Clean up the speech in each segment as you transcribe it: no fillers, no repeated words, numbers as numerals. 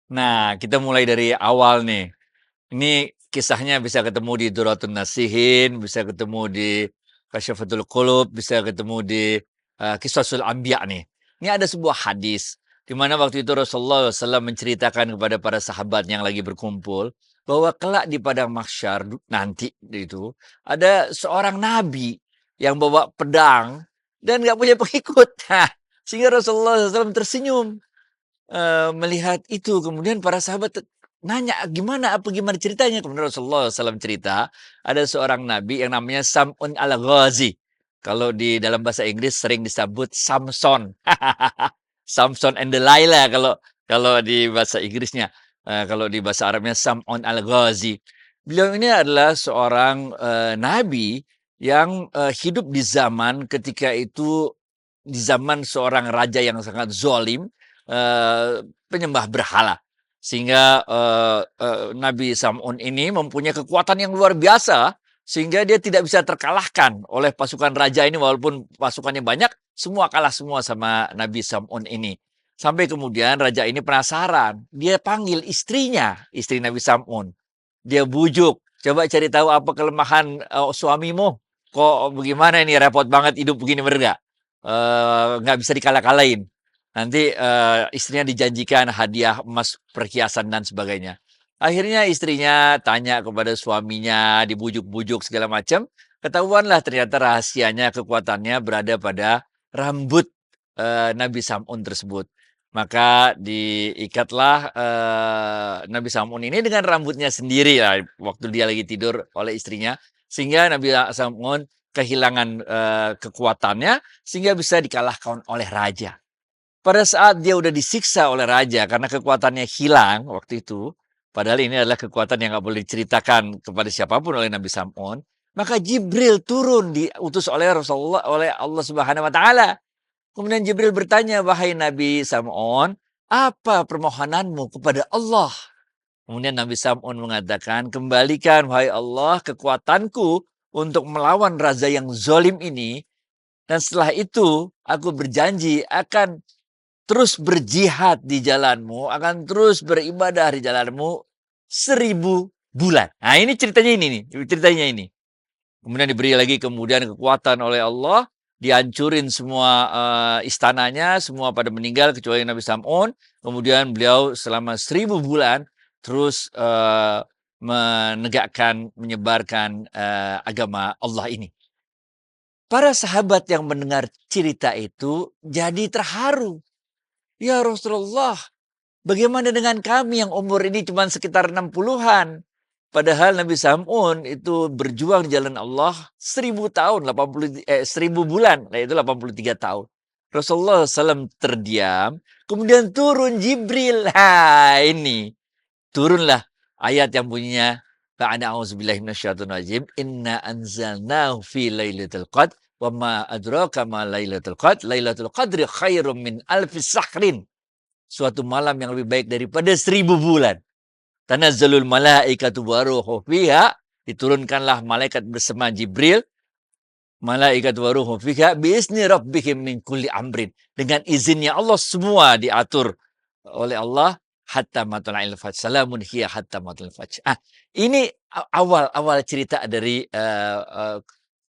Nah, kita mulai dari awal nih. Ini kisahnya bisa ketemu di Duratun Nasihin, bisa ketemu di Kasyafatul Qulub, bisa ketemu di Qisasul Anbiya nih. Ini ada sebuah hadis di mana waktu itu Rasulullah SAW menceritakan kepada para sahabat yang lagi berkumpul bahwa kelak di padang mahsyar nanti itu ada seorang nabi yang bawa pedang dan nggak punya pengikut. Nah, sehingga Rasulullah SAW tersenyum melihat itu. Kemudian para sahabat nanya, "Gimana? Apa gimana ceritanya?" Kemudian Rasulullah SAW cerita, ada seorang nabi yang namanya Sam'un al-Ghazi. Kalau di dalam bahasa Inggris sering disebut Samson. Samson and Delilah kalau kalau di bahasa Inggrisnya. Kalau di bahasa Arabnya Sam'un al-Ghazi. Beliau ini adalah seorang, nabi yang, hidup di zaman ketika itu, di zaman seorang raja yang sangat zalim, penyembah berhala. Sehingga, Nabi Sam'un ini mempunyai kekuatan yang luar biasa, sehingga dia tidak bisa terkalahkan oleh pasukan raja ini walaupun pasukannya banyak, semua kalah semua sama Nabi Sam'un ini. Sampai kemudian raja ini penasaran, dia panggil istrinya, istri Nabi Sam'un. Dia bujuk, "Coba cari tahu apa kelemahan, suamimu? Kok bagaimana ini repot banget hidup begini, bener nggak? Nggak bisa dikalah-kalahin." Nanti, istrinya dijanjikan hadiah emas, perhiasan, dan sebagainya. Akhirnya istrinya tanya kepada suaminya, dibujuk-bujuk segala macam, ketahuanlah ternyata rahasianya, kekuatannya berada pada rambut, Nabi Sam'un tersebut. Maka diikatlah, Nabi Sam'un ini dengan rambutnya sendiri ya, waktu dia lagi tidur oleh istrinya, sehingga Nabi Sam'un kehilangan, kekuatannya, sehingga bisa dikalahkan oleh raja. Pada saat dia udah disiksa oleh raja karena kekuatannya hilang waktu itu, padahal ini adalah kekuatan yang nggak boleh diceritakan kepada siapapun oleh Nabi Sam'un, maka Jibril turun diutus oleh Rasulullah, oleh Allah Subhanahu wa taala. Kemudian Jibril bertanya, "Wahai Nabi Sam'un, apa permohonanmu kepada Allah?" Kemudian Nabi Sam'un mengatakan, "Kembalikan wahai Allah kekuatanku untuk melawan raja yang zalim ini, dan setelah itu aku berjanji akan terus berjihad di jalanmu, akan terus beribadah di jalanmu 1000 bulan." Nah, ini ceritanya ini nih, ceritanya ini. Kemudian diberi lagi kemudian kekuatan oleh Allah, dihancurin semua, istananya, semua pada meninggal kecuali Nabi Sam'un. Kemudian beliau selama 1000 bulan terus, menegakkan, menyebarkan, agama Allah ini. Para sahabat yang mendengar cerita itu jadi terharu. "Ya Rasulullah, bagaimana dengan kami yang umur ini cuma sekitar 60-an? Padahal Nabi Sam'un itu berjuang di jalan Allah 1000 tahun, 1000 bulan, nah itu 83 tahun. Rasulullah SAW terdiam, kemudian turun Jibril. Nah, ini turunlah ayat yang bunyinya, "Ba'da a'udzubillahi minasyaitonirrajim, inna anzalnahu fi lailatul qadr wa ma adraka ma lailatul qadr, lailatul qadri khairum min alfi syahrin." Suatu malam yang lebih baik daripada 1000 bulan. Tanazzalul malaikatu waruhu fiha, diturunkanlah malaikat bersama Jibril, malaikatu waruhu fiha biizni rabbihim min kulli amrin. Dengan izinnya Allah semua diatur oleh Allah, hatta matla'il fajr. Salamun hiya hatta matla'il fajr. Ini awal cerita dari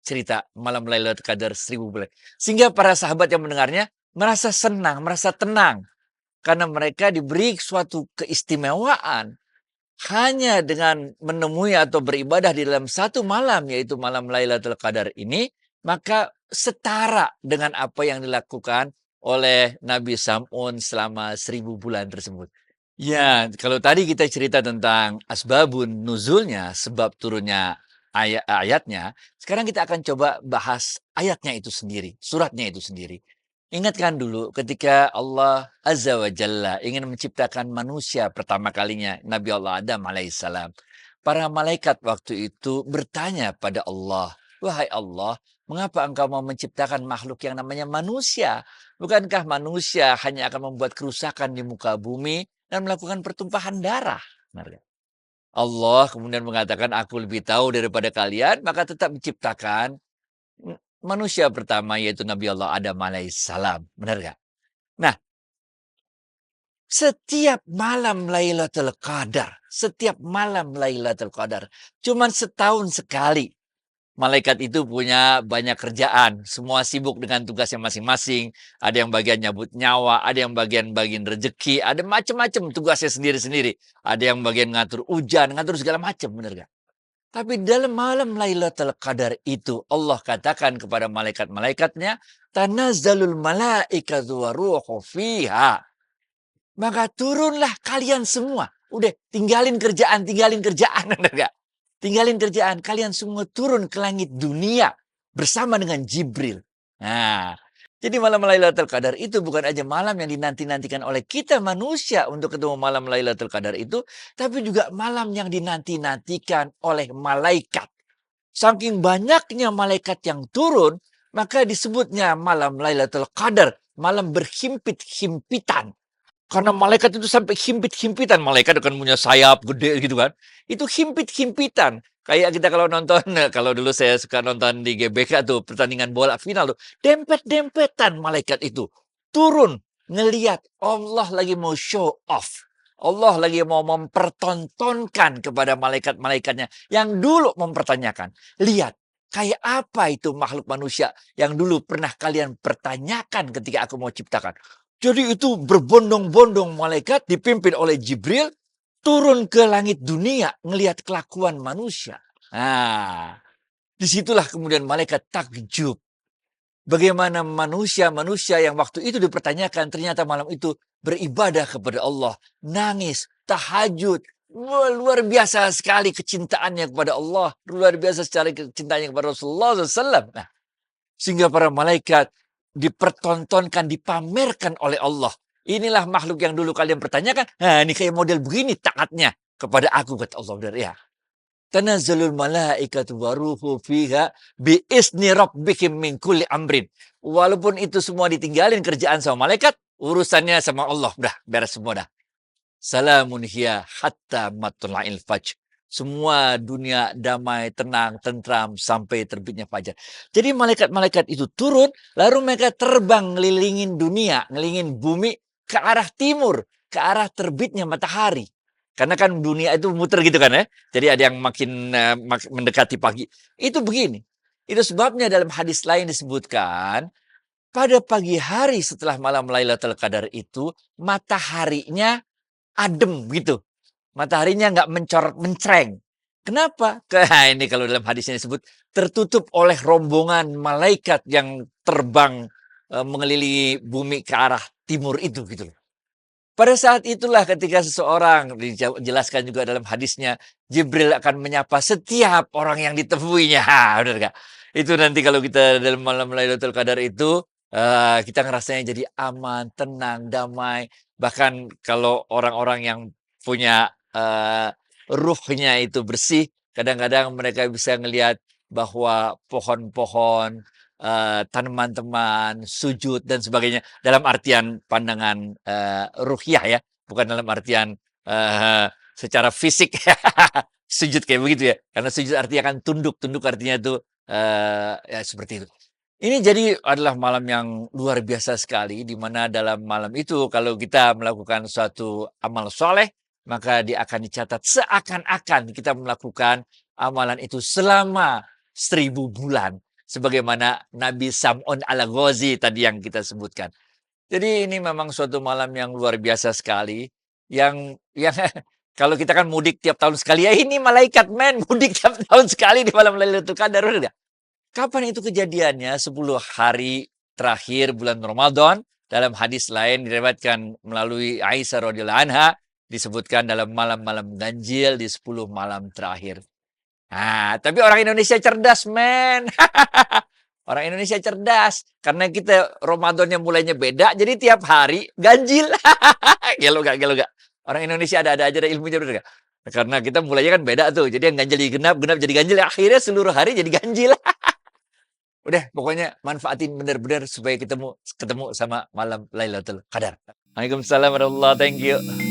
cerita malam Lailatul Qadar 1000 bulan. Sehingga para sahabat yang mendengarnya merasa senang, merasa tenang karena mereka diberi suatu keistimewaan hanya dengan menemui atau beribadah di dalam satu malam, yaitu malam Lailatul Qadar ini, maka setara dengan apa yang dilakukan oleh Nabi Sam'un selama 1000 bulan tersebut. Ya, kalau tadi kita cerita tentang asbabun nuzulnya, sebab turunnya ayatnya, sekarang kita akan coba bahas ayatnya itu sendiri, suratnya itu sendiri. Ingatkan dulu ketika Allah Azza wa Jalla ingin menciptakan manusia pertama kalinya, Nabi Allah Adam alaihissalam. Para malaikat waktu itu bertanya pada Allah, "Wahai Allah, mengapa engkau mau menciptakan makhluk yang namanya manusia? Bukankah manusia hanya akan membuat kerusakan di muka bumi dan melakukan pertumpahan darah?" Benar. Allah kemudian mengatakan, "Aku lebih tahu daripada kalian, maka tetap menciptakan manusia pertama, yaitu Nabi Allah Adam alaihissalam." Benar nggak? Nah, Setiap malam Lailatul Qadar, setiap malam Lailatul Qadar. Cuman setahun sekali. Malaikat itu punya banyak kerjaan, semua sibuk dengan tugasnya masing-masing. Ada yang bagian nyabut nyawa, ada yang bagian-bagian rezeki, ada macam-macam tugasnya sendiri-sendiri. Ada yang bagian ngatur hujan, ngatur segala macam, benar gak? Tapi dalam malam Lailatul Qadar itu Allah katakan kepada malaikat-malaikatnya, "Tanazzalul malaikatu waruhu fiha." Maka turunlah kalian semua. Udah, tinggalin kerjaan, benar gak? Tinggalin kerjaan, kalian semua turun ke langit dunia bersama dengan Jibril. Nah, jadi malam Lailatul Qadar itu bukan aja malam yang dinanti-nantikan oleh kita manusia untuk ketemu malam Lailatul Qadar itu, tapi juga malam yang dinanti-nantikan oleh malaikat. Saking banyaknya malaikat yang turun, maka disebutnya malam Lailatul Qadar, malam berhimpit-himpitan. Karena malaikat itu sampai himpit-himpitan. Malaikat akan punya sayap gede gitu kan. Itu himpit-himpitan. Kayak kita kalau nonton, kalau dulu saya suka nonton di GBK tuh, pertandingan bola final tuh. Dempet-dempetan malaikat itu. Turun, ngeliat Allah lagi mau show off. Allah lagi mau mempertontonkan kepada malaikat-malaikatnya yang dulu mempertanyakan. Lihat, kayak apa itu makhluk manusia yang dulu pernah kalian pertanyakan ketika aku mau ciptakan. Jadi itu berbondong-bondong malaikat dipimpin oleh Jibril turun ke langit dunia ngelihat kelakuan manusia. Nah, disitulah kemudian malaikat takjub. Bagaimana manusia-manusia yang waktu itu dipertanyakan ternyata malam itu beribadah kepada Allah. Nangis, tahajud. Wah, luar biasa sekali kecintaannya kepada Allah. Luar biasa sekali kecintaannya kepada Rasulullah SAW. Nah, sehingga para malaikat dipertontonkan, dipamerkan oleh Allah. Inilah makhluk yang dulu kalian pertanyakan. Nah, ini kayak model begini taatnya kepada aku, kata Allah. Benar ya. Tanazzalul malaikatu waruhu fiha biizni rabbihim min kulli amrin. Walaupun itu semua ditinggalin kerjaan sama malaikat, urusannya sama Allah. Udah, beres semua dah. Salamun hiya hatta matla'il fajr. Semua dunia damai, tenang, tentram sampai terbitnya fajar. Jadi malaikat-malaikat itu turun, lalu mereka terbang ngelilingin dunia, ngelilingin bumi ke arah timur, ke arah terbitnya matahari. Karena kan dunia itu muter gitu kan ya. Jadi ada yang makin mendekati pagi. Itu begini. Itu sebabnya dalam hadis lain disebutkan, pada pagi hari setelah malam Lailatul Qadar itu, mataharinya adem gitu. Mataharinya nggak mencorot mencreng. Kenapa? Ini kalau dalam hadisnya disebut tertutup oleh rombongan malaikat yang terbang mengelilingi bumi ke arah timur itu gitu loh. Pada saat itulah ketika seseorang, dijelaskan juga dalam hadisnya, Jibril akan menyapa setiap orang yang ditemuinya. Benar gak? Itu nanti kalau kita dalam malam Lailatul Qadar itu, kita ngerasanya jadi aman, tenang, damai. Bahkan kalau orang-orang yang punya ruhnya itu bersih, kadang-kadang mereka bisa ngelihat bahwa pohon-pohon, tanaman-tanaman, sujud dan sebagainya dalam artian pandangan ruhiyah ya, bukan dalam artian secara fisik sujud kayak begitu ya. Karena sujud artinya kan tunduk, tunduk artinya itu ya seperti itu. Ini jadi adalah malam yang luar biasa sekali, di mana dalam malam itu kalau kita melakukan suatu amal soleh, maka dia akan dicatat seakan-akan kita melakukan amalan itu selama 1000 bulan. Sebagaimana Nabi Sam'un al-Ghazi tadi yang kita sebutkan. Jadi ini memang suatu malam yang luar biasa sekali. Yang kalau kita kan mudik tiap tahun sekali. Ya ini malaikat men mudik tiap tahun sekali di malam Lailatul Qadar. Udah. Kapan itu kejadiannya? 10 hari terakhir bulan Ramadan. Dalam hadis lain diriwayatkan melalui Aisyah radhiyallahu anha. Disebutkan dalam malam-malam ganjil di 10 malam terakhir. Nah, tapi orang Indonesia cerdas, men. Orang Indonesia cerdas. Karena kita Ramadannya mulainya beda, jadi tiap hari ganjil. Gelo gak, gelo gak. Orang Indonesia ada-ada aja ada ilmunya, bener gak? Karena kita mulainya kan beda tuh. Jadi yang ganjil jadi genap, genap jadi ganjil. Akhirnya seluruh hari jadi ganjil. Udah, pokoknya manfaatin bener-bener supaya ketemu sama malam Lailatul Qadar. Waalaikumsalam warahmatullahi wabarakatuh. Thank you.